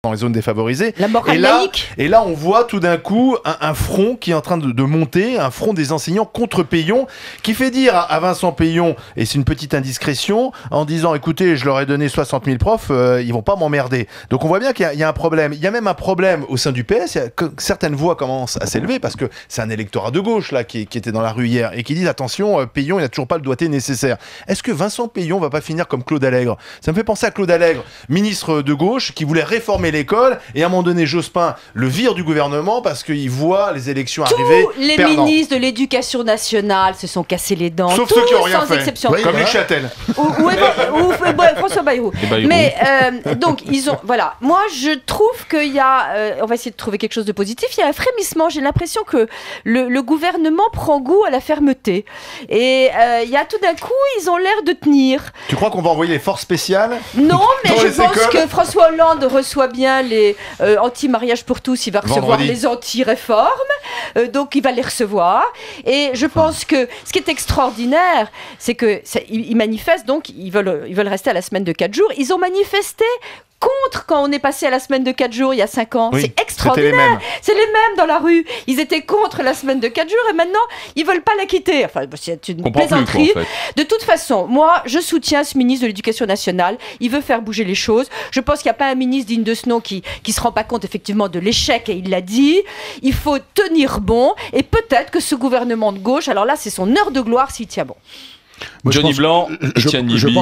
dans les zones défavorisées. La morale laïque. Et là, on voit tout d'un coup un front qui est en train de monter, un front des enseignants contre Peillon, qui fait dire à Vincent Peillon, et c'est une petite indiscrétion, en disant, écoutez, je leur ai donné 60 000 profs, ils vont pas m'emmerder. Donc on voit bien qu'il y a un problème. Il y a même un problème au sein du PS, certaines voix commencent à s'élever, parce que c'est un électorat de gauche là qui était dans la rue hier, et qui disent, attention, Peillon, il n'a toujours pas le doigté nécessaire. Est-ce que Vincent Peillon va pas finir comme Claude Allègre? Ça me fait penser à Claude Allègre, ministre de gauche, qui voulait réformer l'école, et à un moment donné, Jospin le vire du gouvernement parce qu'il voit les élections arriver. Tous les perdants. ministres de l'éducation nationale se sont cassés les dents. Sauf tous, ceux qui n'ont rien sans fait. exception. Comme Luc Châtel. Ou François Bayrou. Mais donc, voilà. Moi, je trouve qu'il y a. On va essayer de trouver quelque chose de positif. Il y a un frémissement. J'ai l'impression que le gouvernement prend goût à la fermeté. Et il y a tout d'un coup, ils ont l'air de tenir. Tu crois qu'on va envoyer les forces spéciales? Non, mais je pense écoles que François Hollande reçoit bien les anti-mariage pour tous, il va recevoir les anti-réformes, donc il va les recevoir. Et je pense que ce qui est extraordinaire, c'est que ils manifestent, donc ils veulent rester à la semaine de 4 jours. Ils ont manifesté contre quand on est passé à la semaine de 4 jours il y a 5 ans. Oui, c'est extraordinaire. C'est les mêmes dans la rue. Ils étaient contre la semaine de 4 jours et maintenant ils veulent pas la quitter. Enfin, c'est une plaisanterie. Plus, quoi, en fait. De toute façon, moi je soutiens ce ministre de l'Éducation nationale. Il veut faire bouger les choses. Je pense qu'il n'y a pas un ministre digne de ce nom qui se rend pas compte effectivement de l'échec, et il l'a dit. Il faut tenir bon, et peut-être que ce gouvernement de gauche, alors là c'est son heure de gloire s'il tient bon. Johnny Blanc, Etienne Liby.